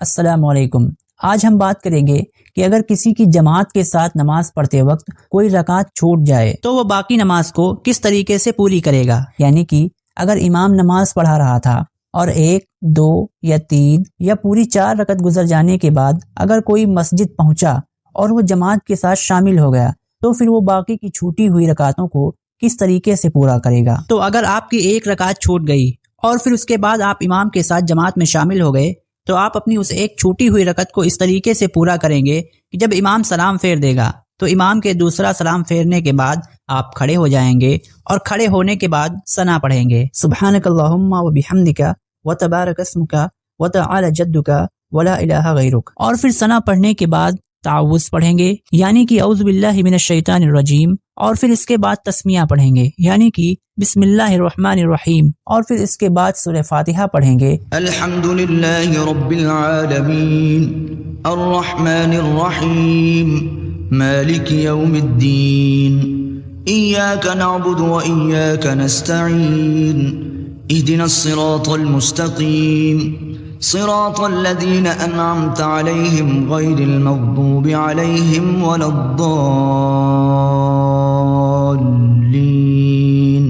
السلام علیکم۔ آج ہم بات کریں گے کہ اگر کسی کی جماعت کے ساتھ نماز پڑھتے وقت کوئی رکعت چھوٹ جائے تو وہ باقی نماز کو کس طریقے سے پوری کرے گا۔ یعنی کہ اگر امام نماز پڑھا رہا تھا اور 1، 2 یا 3 یا پوری 4 رکعت گزر جانے کے بعد اگر کوئی مسجد پہنچا اور وہ جماعت کے ساتھ شامل ہو گیا تو پھر وہ باقی کی چھوٹی ہوئی رکعتوں کو کس طریقے سے پورا کرے گا۔ تو اگر آپ کی 1 رکعت چھوٹ گئی اور پھر اس کے بعد آپ امام کے ساتھ جماعت میں شامل ہو گئے تو آپ اپنی اس ایک چھوٹی ہوئی رکعت کو اس طریقے سے پورا کریں گے کہ جب امام سلام پھیر دے گا تو امام کے دوسرا سلام پھیرنے کے بعد آپ کھڑے ہو جائیں گے اور کھڑے ہونے کے بعد ثنا پڑھیں گے، سبحانک اللہم و بحمدک و تبارک اسمک و تعالی جدک ولا الہ غیرک، اور پھر ثنا پڑھنے کے بعد تعوذ پڑھیں گے یعنی کہ اعوذ باللہ من الشیطان الرجیم، اور پھر اس کے بعد تسمیہ پڑھیں گے یعنی کہ بسم اللہ الرحمن الرحیم، اور پھر اس کے بعد سورہ فاتحہ پڑھیں گے الحمدللہ رب العالمین الرحمن الرحیم مالک یوم الدین ایاک نعبد و ایاک نستعین اہدنا الصراط المستقیم صراط الذین انعمت علیہم غیر المغضوب علیہم ولا الضالین،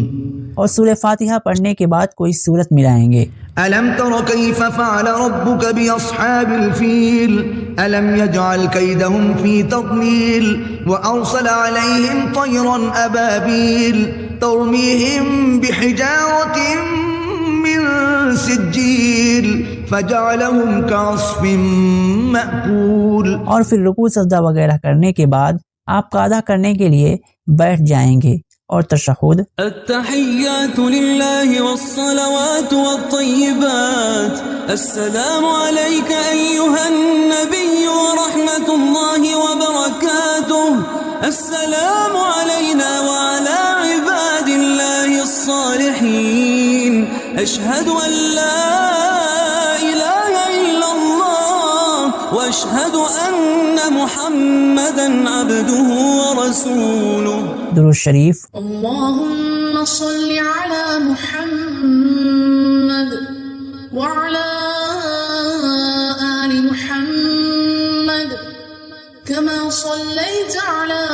اور سورہ فاتحہ پڑھنے کے بعد کوئی سورت ملائیں گے۔ ألم تر كيف فعل ربك بأصحاب الفيل ألم يجعل كيدهم في تضليل وأرسل عليهم طيرا أبابيل ترميهم بحجارة من سجيل فجعلهم كعصف مأكول، اور پھر رکوع سجدہ وغیرہ کرنے کے بعد آپ قعدہ کرنے کے لیے بیٹھ جائیں گے، اور تشہد التحیات للہ والصلوات والطیبات السلام علیک ایہا النبی ورحمت اللہ وبرکاتہ السلام علینا وعلی عباد اللہ الصالحین اشہد ان لا الہ الا اللہ واشہد ان محمدا عبدہ ورسولہ۔ درود شریف۔ اللهم صل على محمد وعلى آل محمد كما صليت على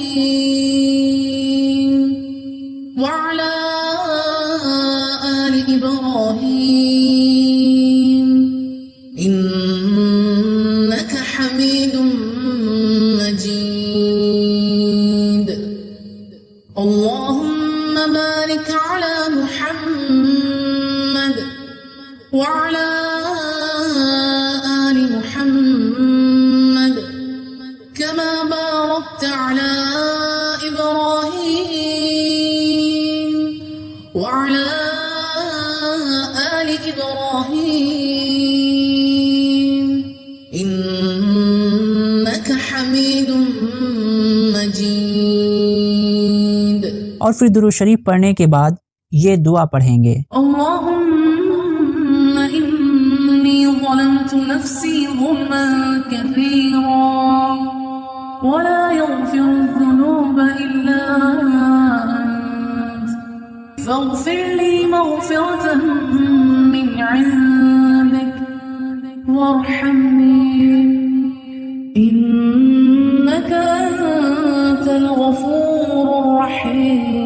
إبراهيم وعلى آل إبراهيم إنك حميد مجيد، اللهم بارك على محمد وعلى آل محمد كما باركت على إبراهيم وعلى آل إبراهيم إنك حميد مجيد۔ اور پھر درود شریف پڑھنے کے بعد یہ دعا پڑھیں گے، اللهم إني ظلمت نفسي ظلما كثيرا ولا يغفر الذنوب إلا أنت فاغفر لي مغفرة من عندك وارحمني إنك أنت الغفور الرحيم۔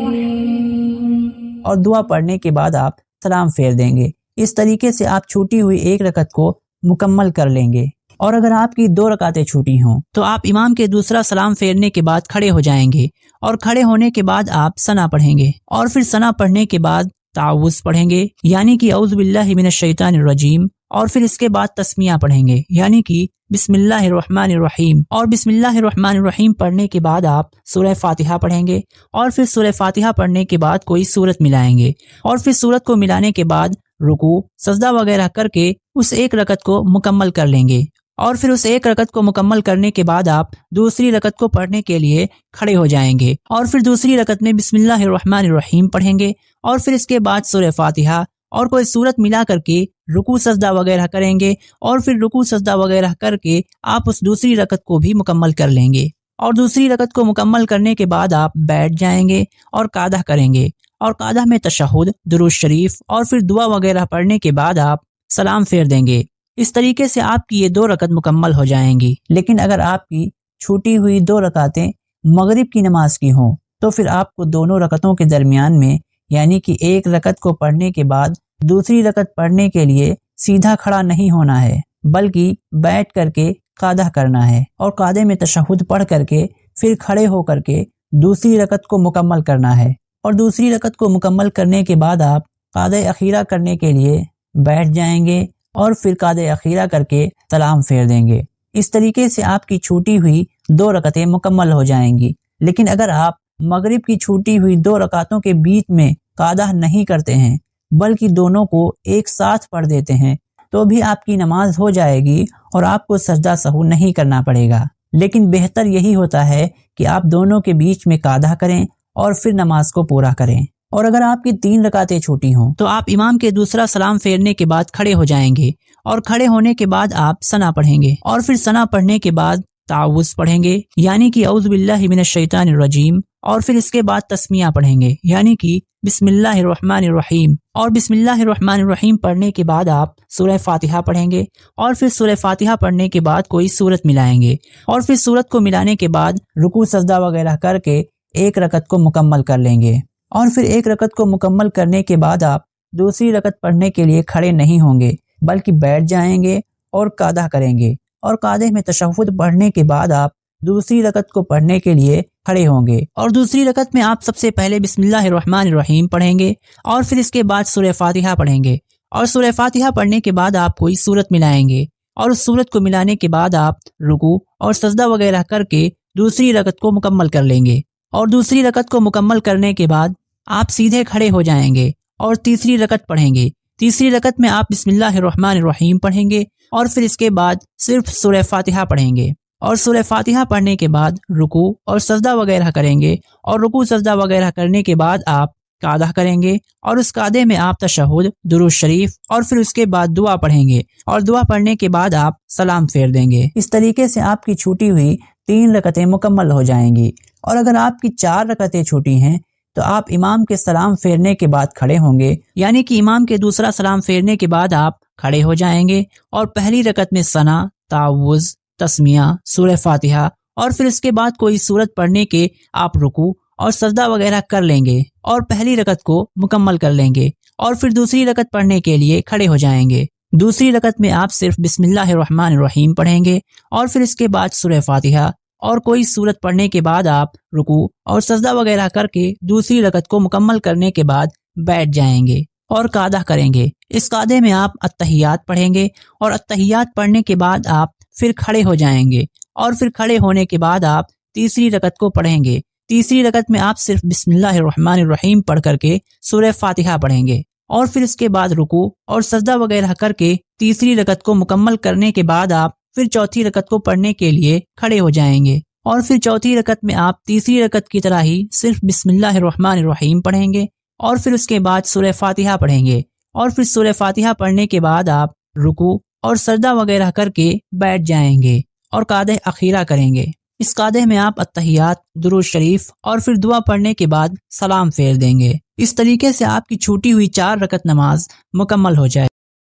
اور دعا پڑھنے کے بعد آپ سلام پھیر دیں گے۔ اس طریقے سے آپ چھوٹی ہوئی 1 رکعت کو مکمل کر لیں گے، اور اگر آپ کی 2 رکعتیں چھوٹی ہوں تو آپ امام کے دوسرا سلام پھیرنے کے بعد کھڑے ہو جائیں گے، اور کھڑے ہونے کے بعد آپ ثنا پڑھیں گے، اور پھر ثنا پڑھنے کے بعد تعوذ پڑھیں گے یعنی کہ اعوذ باللہ من الشیطان الرجیم، اور پھر اس کے بعد تسمیہ پڑھیں گے یعنی کہ بسم اللہ الرحمن الرحیم، اور بسم اللہ الرحمن الرحیم پڑھنے کے بعد آپ سورہ فاتحہ پڑھیں گے، اور پھر سورہ فاتحہ پڑھنے کے بعد کوئی سورت ملائیں گے، اور پھر سورت کو ملانے کے بعد رکوع سجدہ وغیرہ کر کے اس 1 رکعت کو مکمل کر لیں گے، اور پھر اس 1 رکعت کو مکمل کرنے کے بعد آپ دوسری رکعت کو پڑھنے کے لیے کھڑے ہو جائیں گے، اور پھر دوسری رکعت میں بسم اللہ الرحمن الرحیم پڑھیں گے، اور پھر اس کے بعد سورہ فاتحہ اور کوئی سورت ملا کر کے رکوع سجدہ وغیرہ کریں گے، اور پھر رکوع سجدہ وغیرہ کر کے آپ اس دوسری رکعت کو بھی مکمل کر لیں گے، اور دوسری رکعت کو مکمل کرنے کے بعد آپ بیٹھ جائیں گے اور قعدہ کریں گے، اور قعدہ میں تشہد، درود شریف اور پھر دعا وغیرہ پڑھنے کے بعد آپ سلام پھیر دیں گے۔ اس طریقے سے آپ کی یہ 2 رکعت مکمل ہو جائیں گی۔ لیکن اگر آپ کی چھوٹی ہوئی 2 رکعتیں مغرب کی نماز کی ہوں تو پھر آپ کو دونوں رکعتوں کے درمیان میں یعنی کہ ایک رکعت کو پڑھنے کے بعد دوسری رکعت پڑھنے کے لیے سیدھا کھڑا نہیں ہونا ہے، بلکہ بیٹھ کر کے قعدہ کرنا ہے اور قعدے میں تشہد پڑھ کر کے پھر کھڑے ہو کر کے دوسری رکعت کو مکمل کرنا ہے، اور دوسری رکعت کو مکمل کرنے کے بعد آپ قعدہ اخیرہ کرنے کے لیے بیٹھ جائیں گے اور پھر قعدہ اخیرہ کر کے سلام پھیر دیں گے۔ اس طریقے سے آپ کی چھوٹی ہوئی 2 رکعتیں مکمل ہو جائیں گی۔ لیکن اگر آپ مغرب کی چھوٹی ہوئی 2 رکعتوں کے بیچ میں قعدہ نہیں کرتے ہیں بلکہ دونوں کو ایک ساتھ پڑھ دیتے ہیں تو بھی آپ کی نماز ہو جائے گی اور آپ کو سجدہ سہو نہیں کرنا پڑے گا۔ لیکن بہتر یہی ہوتا ہے کہ آپ دونوں کے بیچ میں قعدہ کریں اور پھر نماز کو پورا کریں۔ اور اگر آپ کی 3 رکعتیں چھوٹی ہوں تو آپ امام کے دوسرا سلام پھیرنے کے بعد کھڑے ہو جائیں گے، اور کھڑے ہونے کے بعد آپ ثنا پڑھیں گے، اور پھر ثنا پڑھنے کے بعد تعوذ پڑھیں گے یعنی کہ اعوذ باللہ من الشیطان الرجیم، اور پھر اس کے بعد تسمیہ پڑھیں گے یعنی کہ بسم اللہ الرحمن الرحیم، اور بسم اللہ الرحمن الرحیم پڑھنے کے بعد آپ سورہ فاتحہ پڑھیں گے، اور پھر سورہ فاتحہ پڑھنے کے بعد کوئی سورت ملائیں گے، اور پھر سورت کو ملانے کے بعد رکوع سجدہ وغیرہ کر کے ایک رکعت کو مکمل کر لیں گے، اور پھر ایک رکعت کو مکمل کرنے کے بعد آپ دوسری رکعت پڑھنے کے لیے کھڑے نہیں ہوں گے بلکہ بیٹھ جائیں گے اور قعدہ کریں گے، اور قعدے میں تشہد پڑھنے کے بعد آپ دوسری رکعت کو پڑھنے کے لیے کھڑے ہوں گے، اور دوسری رکعت میں آپ سب سے پہلے بسم اللہ الرحمن الرحیم پڑھیں گے، اور پھر اس کے بعد سورہ فاتحہ پڑھیں گے، اور سورہ فاتحہ پڑھنے کے بعد آپ کوئی سورت ملائیں گے، اور اس سورت کو ملانے کے بعد آپ رکوع اور سجدہ وغیرہ کر کے دوسری رکعت کو مکمل کر لیں گے، اور دوسری رکعت کو مکمل کرنے کے بعد آپ سیدھے کھڑے ہو جائیں گے اور تیسری رکعت پڑھیں گے۔ تیسری رکعت میں آپ بسم اللہ الرحمن الرحیم پڑھیں گے، اور پھر اس کے بعد صرف سورہ فاتحہ پڑھیں گے، اور سورہ فاتحہ پڑھنے کے بعد رکوع اور سجدہ وغیرہ کریں گے، اور رکوع سجدہ وغیرہ کرنے کے بعد آپ قعدہ کریں گے، اور اس قعدے میں آپ تشہد، درود شریف، اور پھر اس کے بعد دعا پڑھیں گے، اور دعا پڑھنے کے بعد آپ سلام پھیر دیں گے۔ اس طریقے سے آپ کی چھوٹی ہوئی 3 رکعتیں مکمل ہو جائیں گی، اور اگر آپ کی 4 رکعتیں چھوٹی ہیں تو آپ امام کے سلام پھیرنے کے بعد کھڑے ہوں گے یعنی کہ امام کے دوسرا سلام پھیرنے کے بعد آپ کھڑے ہو جائیں گے، اور پہلی رکعت میں ثنا، تعوذ، تسمیہ، سورہ فاتحہ، اور پھر اس کے بعد کوئی سورت پڑھنے کے آپ رکوع اور سجدہ وغیرہ کر لیں گے اور پہلی رکعت کو مکمل کر لیں گے، اور پھر دوسری رکعت پڑھنے کے لیے کھڑے ہو جائیں گے۔ دوسری رکعت میں آپ صرف بسم اللہ الرحمن الرحیم پڑھیں گے، اور پھر اس کے بعد سورہ فاتحہ اور کوئی سورت پڑھنے کے بعد آپ رکوع اور سجدہ وغیرہ کر کے دوسری رکعت کو مکمل کرنے کے بعد بیٹھ جائیں گے اور قعدہ کریں گے۔ اس قعدے میں آپ التحیات پڑھیں گے، اور التحیات پڑھنے کے بعد آپ پھر کھڑے ہو جائیں گے، اور پھر کھڑے ہونے کے بعد آپ تیسری رکعت کو پڑھیں گے۔ تیسری رکعت میں آپ صرف بسم اللہ الرحمن الرحیم پڑھ کر کے سورہ فاتحہ پڑھیں گے، اور پھر اس کے بعد رکوع اور سجدہ وغیرہ کر کے تیسری رکعت کو مکمل کرنے کے بعد آپ پھر چوتھی رکعت کو پڑھنے کے لیے کھڑے ہو جائیں گے، اور پھر چوتھی رکعت میں آپ تیسری رکعت کی طرح ہی صرف بسم اللہ الرحمن الرحیم پڑھیں گے، اور پھر اس کے بعد سورہ فاتحہ پڑھیں گے، اور پھر سورہ فاتحہ پڑھنے کے بعد آپ رکوع اور سجدہ وغیرہ کر کے بیٹھ جائیں گے اور قعدہ اخیرہ کریں گے۔ اس قعدے میں آپ التحیات، درود شریف اور پھر دعا پڑھنے کے بعد سلام پھیر دیں گے۔ اس طریقے سے آپ کی چھوٹی ہوئی 4 رکعت نماز مکمل ہو جائے۔